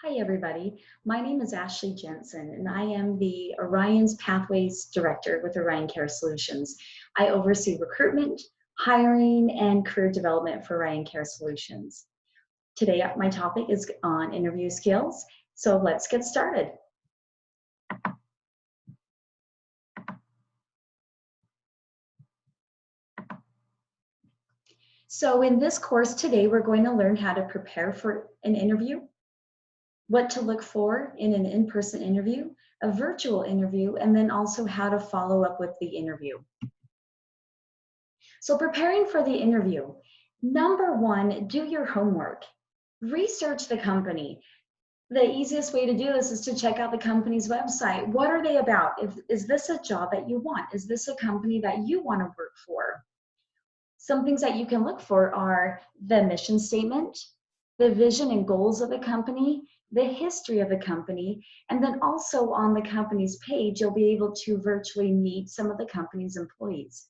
Hi, everybody. My name is Ashlee Jensen, and I am the Orion's Pathways Director with Arion Care Solutions. I oversee recruitment, hiring, and career development for Arion Care Solutions. Today, my topic is on interview skills, so let's get started. So in this course today, we're going to learn how to prepare for an interview, what to look for in an in-person interview, a virtual interview, and then also how to follow up with the interview. So preparing for the interview, number one, do your homework. Research the company. The easiest way to do this is to check out the company's website. What are they about? Is this a job that you want? Is this a company that you want to work for? Some things that you can look for are the mission statement, the vision and goals of the company, the history of the company, and then also on the company's page, you'll be able to virtually meet some of the company's employees.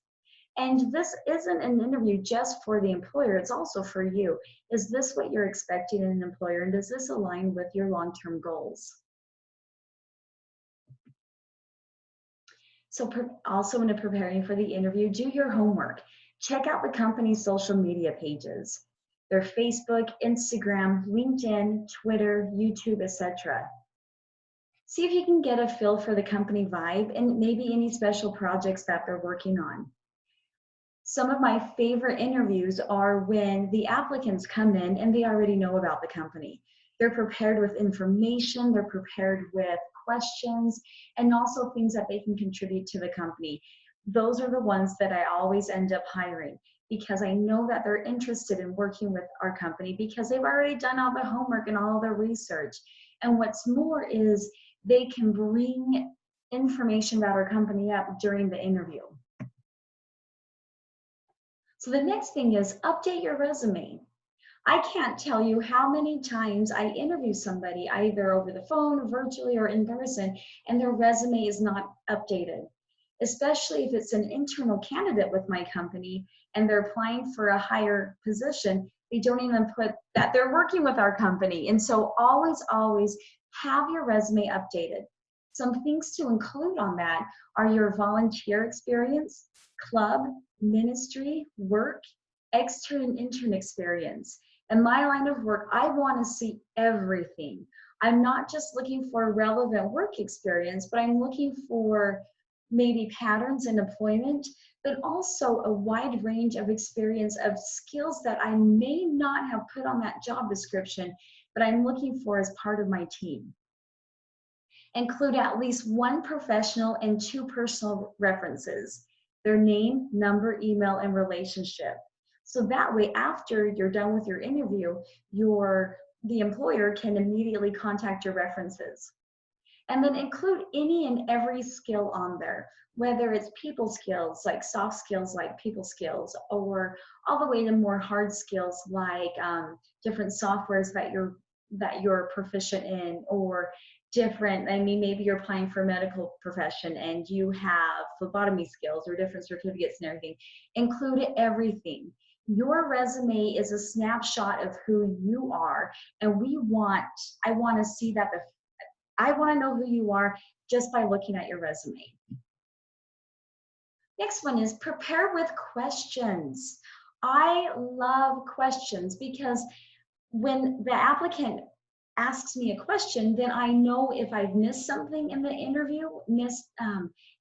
And this isn't an interview just for the employer, it's also for you. Is this what you're expecting in an employer, and does this align with your long-term goals? So also when preparing for the interview, do your homework. Check out the company's social media pages, their Facebook, Instagram, LinkedIn, Twitter, YouTube, etc. See if you can get a feel for the company vibe and maybe any special projects that they're working on. Some of my favorite interviews are when the applicants come in and they already know about the company. They're prepared with information, they're prepared with questions, and also things that they can contribute to the company. Those are the ones that I always end up hiring because I know that they're interested in working with our company because they've already done all the homework and all the research. And what's more is they can bring information about our company up during the interview. So the next thing is update your resume. I can't tell you how many times I interview somebody either over the phone, virtually, or in person, and their resume is not updated. Especially if it's an internal candidate with my company and they're applying for a higher position, they don't even put that they're working with our company. And so always have your resume updated. Some things to include on that are your volunteer experience, club, ministry, work, extern and intern experience. In my line of work, I want to see everything. I'm not just looking for relevant work experience, but I'm looking for maybe patterns in employment, but also a wide range of experience of skills that I may not have put on that job description, but I'm looking for as part of my team. Include at least one professional and two personal references, their name, number, email, and relationship. So that way, after you're done with your interview, the employer can immediately contact your references. And then include any and every skill on there, whether it's people skills, like soft skills, like people skills, or all the way to more hard skills, like different softwares that you're proficient in, or different, maybe you're applying for a medical profession and you have phlebotomy skills or different certificates and everything. Include everything. Your resume is a snapshot of who you are, and I want to see that I want to know who you are just by looking at your resume. Next one is prepare with questions. I love questions because when the applicant asks me a question, then I know if I've missed something in the interview, missed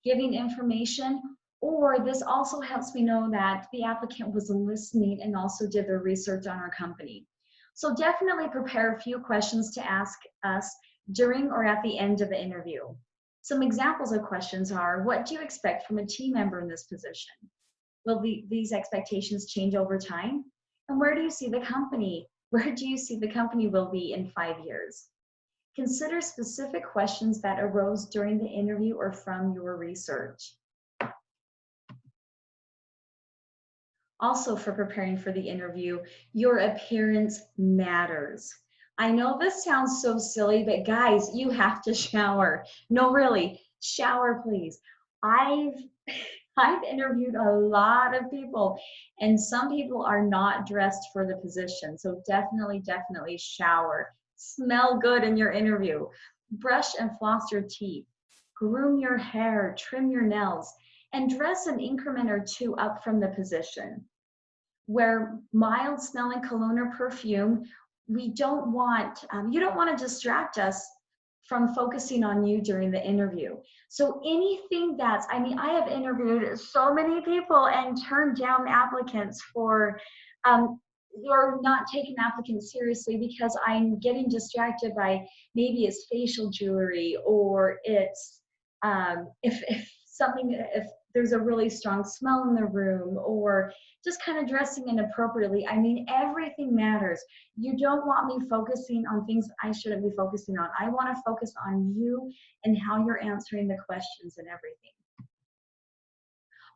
giving information, or this also helps me know that the applicant was listening and also did their research on our company. So definitely prepare a few questions to ask us during or at the end of the interview. Some examples of questions are, what do you expect from a team member in this position? Will these expectations change over time? And where do you see the company? Where do you see the company will be in 5 years? Consider specific questions that arose during the interview or from your research. Also, for preparing for the interview, your appearance matters. I know this sounds so silly, but guys, you have to shower. No, really, shower, please. I've interviewed a lot of people, and some people are not dressed for the position. So definitely shower. Smell good in your interview. Brush and floss your teeth. Groom your hair, trim your nails, and dress an increment or two up from the position. Wear mild smelling cologne or perfume. We don't want, you don't want to distract us from focusing on you during the interview. So anything that's, I mean, I have interviewed so many people and turned down applicants for, or not taking applicants seriously because I'm getting distracted by maybe it's facial jewelry or it's if something, if there's a really strong smell in the room or just kind of dressing inappropriately. I mean, everything matters. You don't want me focusing on things I shouldn't be focusing on. I want to focus on you and how you're answering the questions and everything.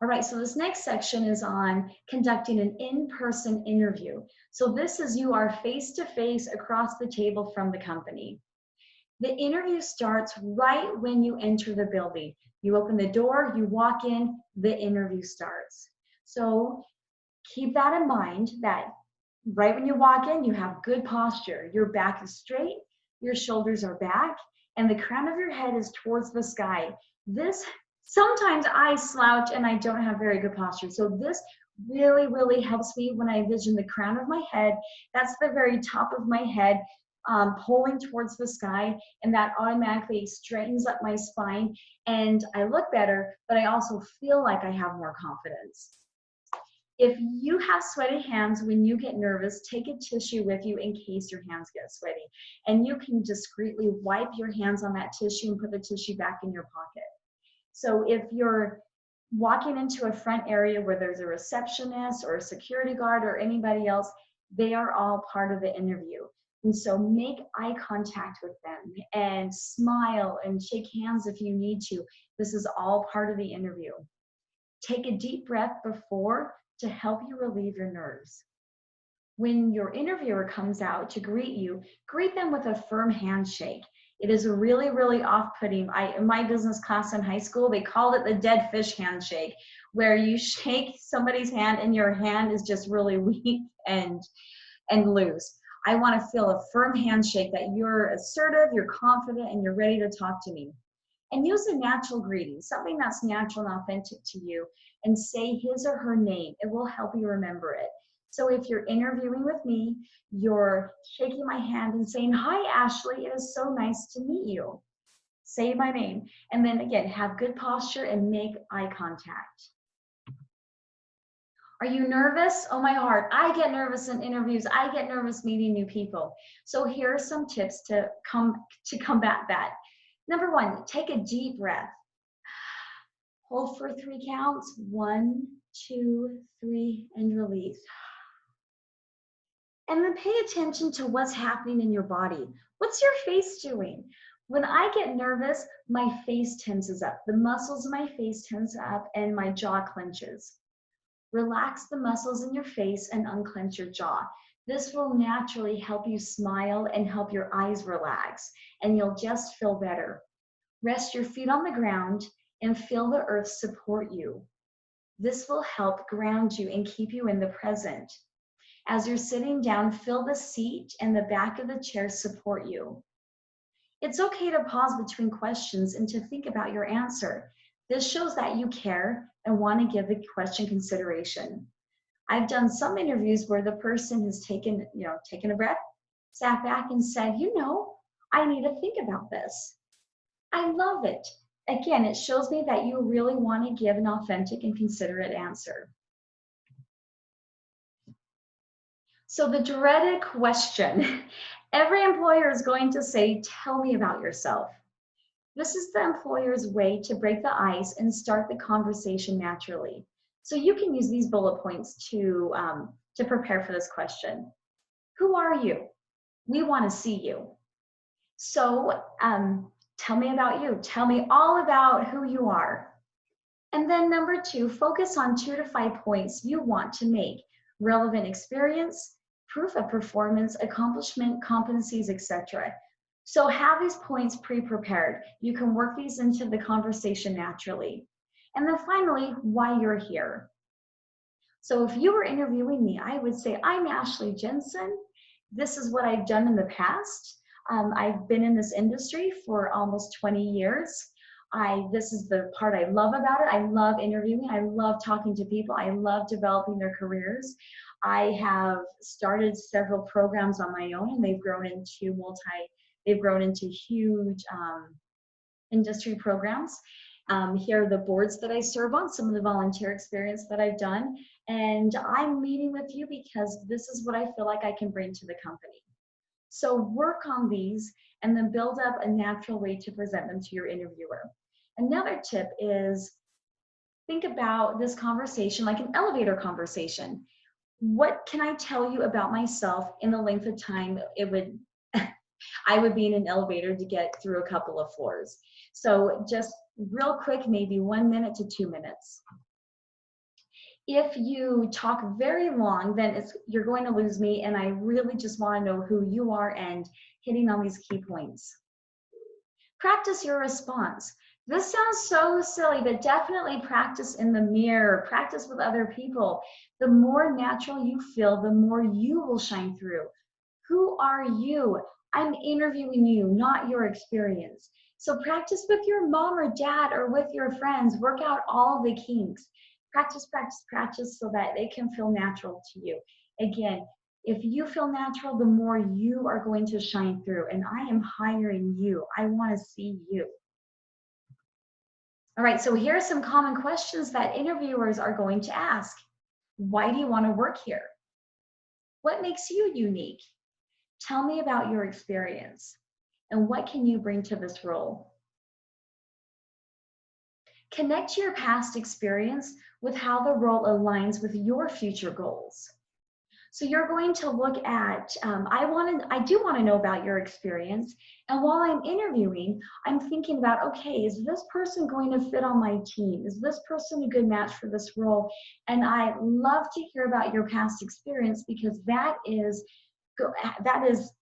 All right, so this next section is on conducting an in-person interview. So this is you are face-to-face across the table from the company. The interview starts right when you enter the building. You open the door, you walk in, the interview starts. So keep that in mind that right when you walk in, you have good posture. Your back is straight, your shoulders are back, and the crown of your head is towards the sky. Sometimes I slouch and I don't have very good posture. So this really, really helps me when I envision the crown of my head. That's the very top of my head, pulling towards the sky, and that automatically straightens up my spine and I look better, but I also feel like I have more confidence. If you have sweaty hands when you get nervous, take a tissue with you in case your hands get sweaty. And you can discreetly wipe your hands on that tissue and put the tissue back in your pocket. So if you're walking into a front area where there's a receptionist or a security guard or anybody else, they are all part of the interview. And so make eye contact with them and smile and shake hands if you need to. This is all part of the interview. Take a deep breath before to help you relieve your nerves. When your interviewer comes out to greet you, greet them with a firm handshake. It is really, really off-putting. In my business class in high school, they called it the dead fish handshake, where you shake somebody's hand and your hand is just really weak and loose. I want to feel a firm handshake that you're assertive, you're confident, and you're ready to talk to me. And use a natural greeting, something that's natural and authentic to you, and say his or her name. It will help you remember it. So if you're interviewing with me, you're shaking my hand and saying, "Hi, Ashley, it is so nice to meet you." Say my name. And then again, have good posture and make eye contact. Are you nervous? Oh my heart, I get nervous in interviews. I get nervous meeting new people. So here are some tips to combat that. Number one, take a deep breath. Hold for 3 counts. 1, 2, 3, and release. And then pay attention to what's happening in your body. What's your face doing? When I get nervous, my face tenses up. The muscles of my face tense up and my jaw clenches. Relax the muscles in your face and unclench your jaw. This will naturally help you smile and help your eyes relax, and you'll just feel better. Rest your feet on the ground and feel the earth support you. This will help ground you and keep you in the present. As you're sitting down, feel the seat and the back of the chair support you. It's okay to pause between questions and to think about your answer. This shows that you care and want to give the question consideration. I've done some interviews where the person has taken a breath, sat back and said, I need to think about this. I love it. Again, it shows me that you really want to give an authentic and considerate answer. So the dreaded question, every employer is going to say, "Tell me about yourself." This is the employer's way to break the ice and start the conversation naturally. So you can use these bullet points to prepare for this question. Who are you? We want to see you. So tell me about you. Tell me all about who you are. And then number 2, focus on 2 to 5 points you want to make. Relevant experience, proof of performance, accomplishment, competencies, etc. So have these points pre-prepared. You can work these into the conversation naturally. And then finally, why you're here. So if you were interviewing me, I would say, "I'm Ashlee Jensen. This is what I've done in the past. I've been in this industry for almost 20 years. This is the part I love about it. I love interviewing. I love talking to people. I love developing their careers. I have started several programs on my own, and they've grown into huge industry programs. Here are the boards that I serve on, some of the volunteer experience that I've done. And I'm meeting with you because this is what I feel like I can bring to the company. So work on these and then build up a natural way to present them to your interviewer. Another tip is think about this conversation like an elevator conversation. What can I tell you about myself in the length of time it would I would be in an elevator to get through a couple of floors? So just real quick, maybe 1 minute to 2 minutes. If you talk very long, then you're going to lose me, and I really just want to know who you are and hitting on these key points. Practice your response. This sounds so silly, but definitely practice in the mirror, practice with other people. The more natural you feel, the more you will shine through. Who are you? I'm interviewing you, not your experience. So practice with your mom or dad or with your friends. Work out all the kinks. Practice, practice, practice so that they can feel natural to you. Again, if you feel natural, the more you are going to shine through. And I am hiring you. I want to see you. All right, so here are some common questions that interviewers are going to ask. Why do you want to work here? What makes you unique? Tell me about your experience. And what can you bring to this role? Connect your past experience with how the role aligns with your future goals. So you're going to look at, I do want to know about your experience. And while I'm interviewing, I'm thinking about, okay, is this person going to fit on my team? Is this person a good match for this role? And I love to hear about your past experience because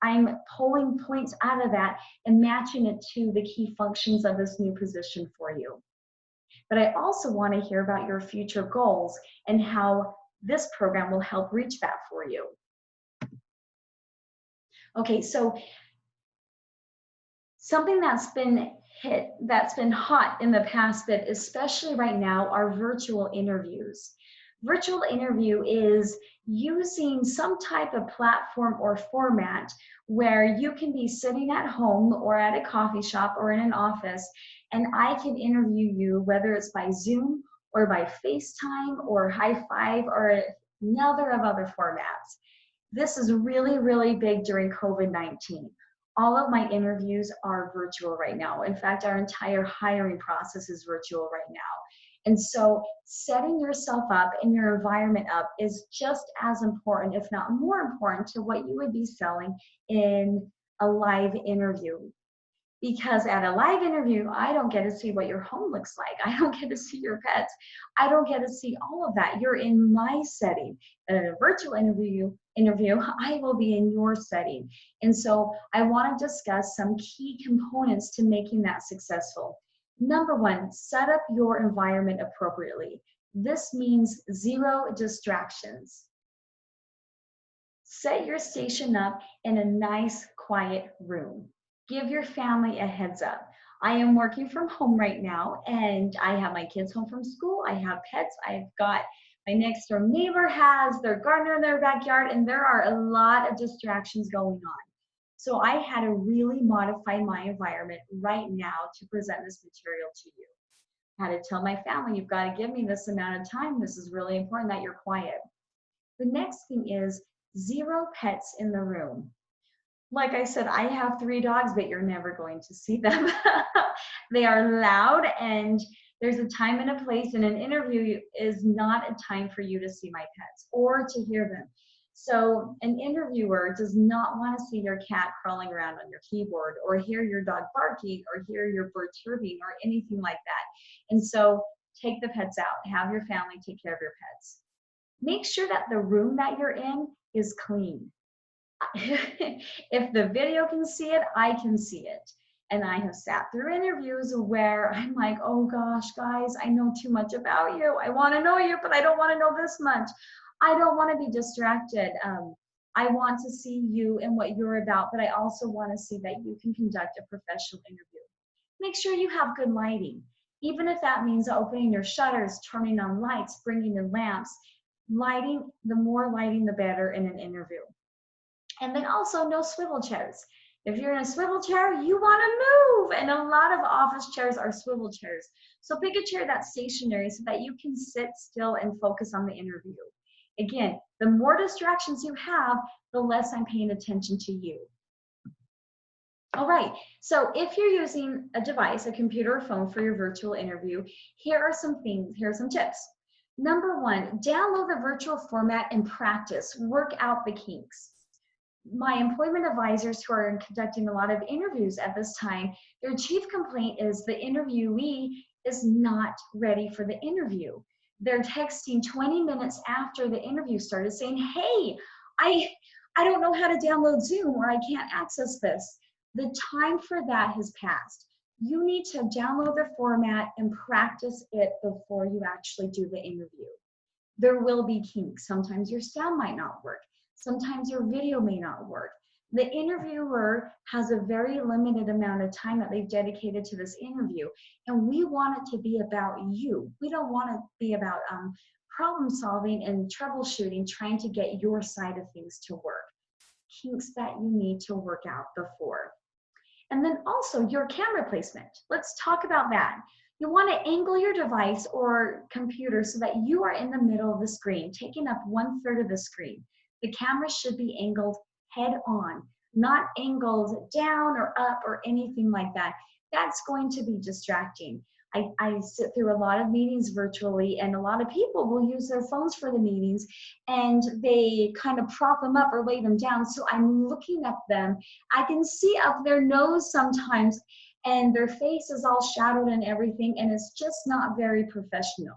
I'm pulling points out of that and matching it to the key functions of this new position for you. But I also want to hear about your future goals and how this program will help reach that for you. Okay, so something that's been hot in the past, but especially right now, are virtual interviews. Virtual interview is using some type of platform or format where you can be sitting at home or at a coffee shop or in an office, and I can interview you, whether it's by Zoom or by FaceTime or High Five or another of other formats. This is really, really big during COVID-19. All of my interviews are virtual right now. In fact, our entire hiring process is virtual right now. And so setting yourself up and your environment up is just as important, if not more important, to what you would be selling in a live interview. Because at a live interview, I don't get to see what your home looks like. I don't get to see your pets. I don't get to see all of that. You're in my setting. In a virtual interview, I will be in your setting. And so I want to discuss some key components to making that successful. Number one, set up your environment appropriately. This means 0 distractions. Set your station up in a nice, quiet room. Give your family a heads up. I am working from home right now, and I have my kids home from school. I have pets. I've got my next door neighbor has their gardener in their backyard, and there are a lot of distractions going on. So I had to really modify my environment right now to present this material to you. I had to tell my family, you've got to give me this amount of time. This is really important that you're quiet. The next thing is 0 pets in the room. Like I said, I have 3 dogs, but you're never going to see them. They are loud, and there's a time and a place, and an interview is not a time for you to see my pets or to hear them. So an interviewer does not want to see your cat crawling around on your keyboard or hear your dog barking or hear your bird chirping or anything like that. And so take the pets out, have your family take care of your pets. Make sure that the room that you're in is clean. If the video can see it, I can see it. And I have sat through interviews where I'm like, oh gosh, guys, I know too much about you. I want to know you, but I don't want to know this much. I don't want to be distracted. I want to see you and what you're about, but I also want to see that you can conduct a professional interview. Make sure you have good lighting, even if that means opening your shutters, turning on lights, bringing in lamps. Lighting, the more lighting, the better in an interview. And then also no swivel chairs. If you're in a swivel chair, you want to move. And a lot of office chairs are swivel chairs. So pick a chair that's stationary so that you can sit still and focus on the interview. Again, the more distractions you have, the less I'm paying attention to you. All right, so if you're using a device, a computer or phone for your virtual interview, here are some things, here are some tips. Number one, download the virtual format and practice, work out the kinks. My employment advisors who are conducting a lot of interviews at this time, their chief complaint is the interviewee is not ready for the interview. They're texting 20 minutes after the interview started saying, hey, I don't know how to download Zoom, or I can't access this. The time for that has passed. You need to download the format and practice it before you actually do the interview. There will be kinks. Sometimes your sound might not work. Sometimes your video may not work. The interviewer has a very limited amount of time that they've dedicated to this interview, and we want it to be about you. We don't want it to be about problem solving and troubleshooting, trying to get your side of things to work. Kinks that you need to work out before. And then also your camera placement. Let's talk about that. You want to angle your device or computer so that you are in the middle of the screen, taking up 1/3 of the screen. The camera should be angled head on, not angled down or up or anything like that. That's going to be distracting. I sit through a lot of meetings virtually, and a lot of people will use their phones for the meetings, and they kind of prop them up or lay them down. So I'm looking at them. I can see up their nose sometimes, and their face is all shadowed and everything, and it's just not very professional.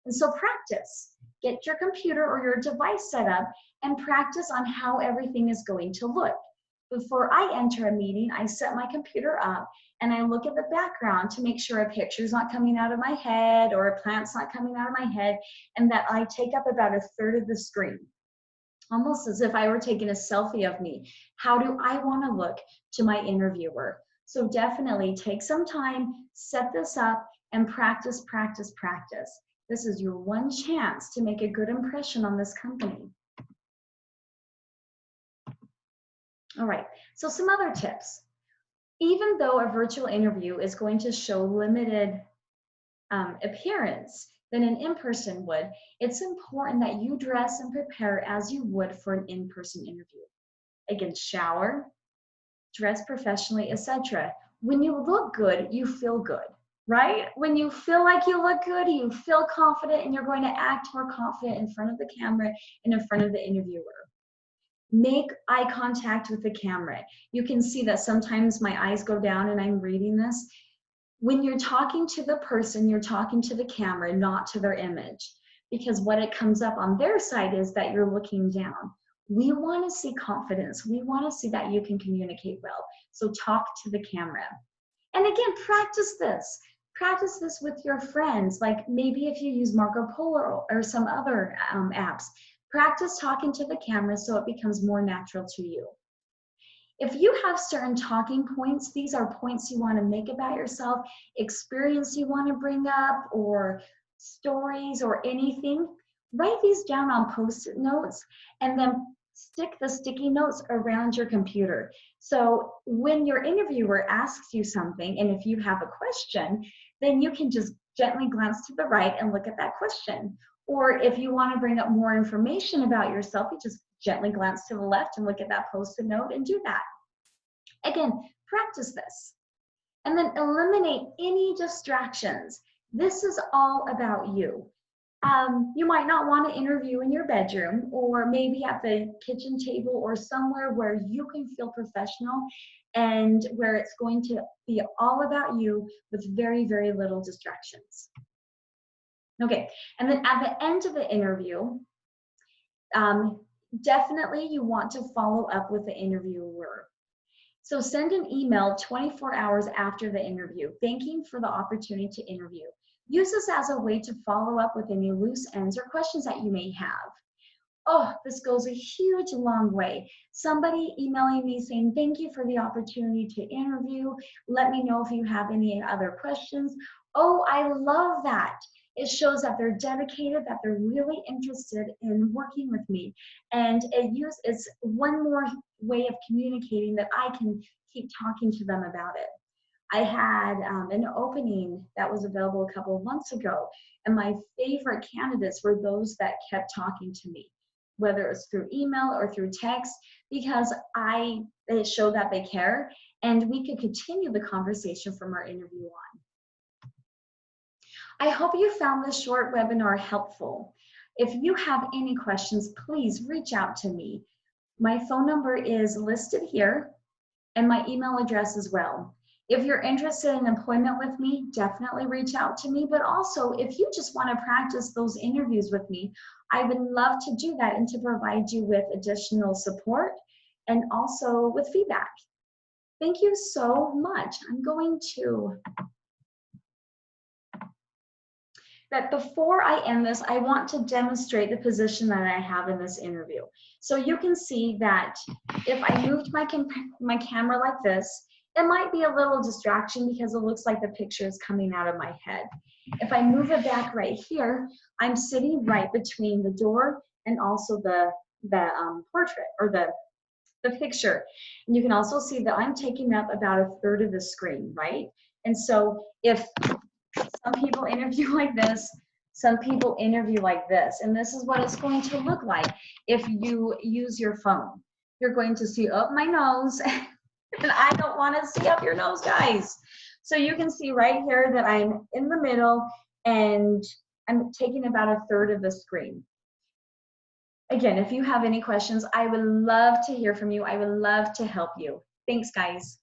And so practice. Get your computer or your device set up and practice on how everything is going to look. Before I enter a meeting, I set my computer up and I look at the background to make sure a picture's not coming out of my head or a plant's not coming out of my head, and that I take up about 1/3 of the screen. Almost as if I were taking a selfie of me. How do I want to look to my interviewer? So definitely take some time, set this up, and practice, practice, practice. This is your one chance to make a good impression on this company. All right, so some other tips. Even though a virtual interview is going to show limited appearance than an in-person would, it's important that you dress and prepare as you would for an in-person interview. Again, shower, dress professionally, etc. When you look good, you feel good, right? When you feel like you look good, you feel confident, and you're going to act more confident in front of the camera and in front of the interviewer. Make eye contact with the camera. You can see that sometimes my eyes go down and I'm reading this. When you're talking to the person, you're talking to the camera, not to their image, because what it comes up on their side is that you're looking down. We want to see confidence. We want to see that you can communicate well. So talk to the camera. And again, practice this. Practice this with your friends, like maybe if you use Marco Polo or some other apps. Practice talking to the camera so it becomes more natural to you. If you have certain talking points, these are points you want to make about yourself, experience you want to bring up, or stories or anything, write these down on Post-it notes and then stick the sticky notes around your computer. So when your interviewer asks you something, and if you have a question, then you can just gently glance to the right and look at that question. Or if you want to bring up more information about yourself, you just gently glance to the left and look at that Post-it note and do that. Again, practice this. And then eliminate any distractions. This is all about you. You might not want to interview in your bedroom, or maybe at the kitchen table, or somewhere where you can feel professional and where it's going to be all about you with very, very little distractions. Okay, and then at the end of the interview, definitely you want to follow up with the interviewer. So send an email 24 hours after the interview, thanking for the opportunity to interview. Use this as a way to follow up with any loose ends or questions that you may have. Oh, this goes a huge long way. Somebody emailing me saying, thank you for the opportunity to interview. Let me know if you have any other questions. Oh, I love that. It shows that they're dedicated, that they're really interested in working with me. And it's one more way of communicating that I can keep talking to them about it. I had an opening that was available a couple of months ago, and my favorite candidates were those that kept talking to me, whether it was through email or through text, because it showed that they care, and we could continue the conversation from our interview on. I hope you found this short webinar helpful. If you have any questions, please reach out to me. My phone number is listed here, and my email address as well. If you're interested in employment with me, definitely reach out to me. But also, if you just want to practice those interviews with me, I would love to do that and to provide you with additional support and also with feedback. Thank you so much. I'm going to... But before I end this, I want to demonstrate the position that I have in this interview. So you can see that if I moved my camera like this, it might be a little distraction because it looks like the picture is coming out of my head. If I move it back right here, I'm sitting right between the door and also the portrait or the picture. And you can also see that I'm taking up about 1/3 of the screen, right? And so if some people interview like this, some people interview like this, and this is what it's going to look like if you use your phone. You're going to see up my nose, and I don't want to see up your nose, guys. So you can see right here that I'm in the middle, and I'm taking about 1/3 of the screen. Again, if you have any questions, I would love to hear from you. I would love to help you. Thanks, guys.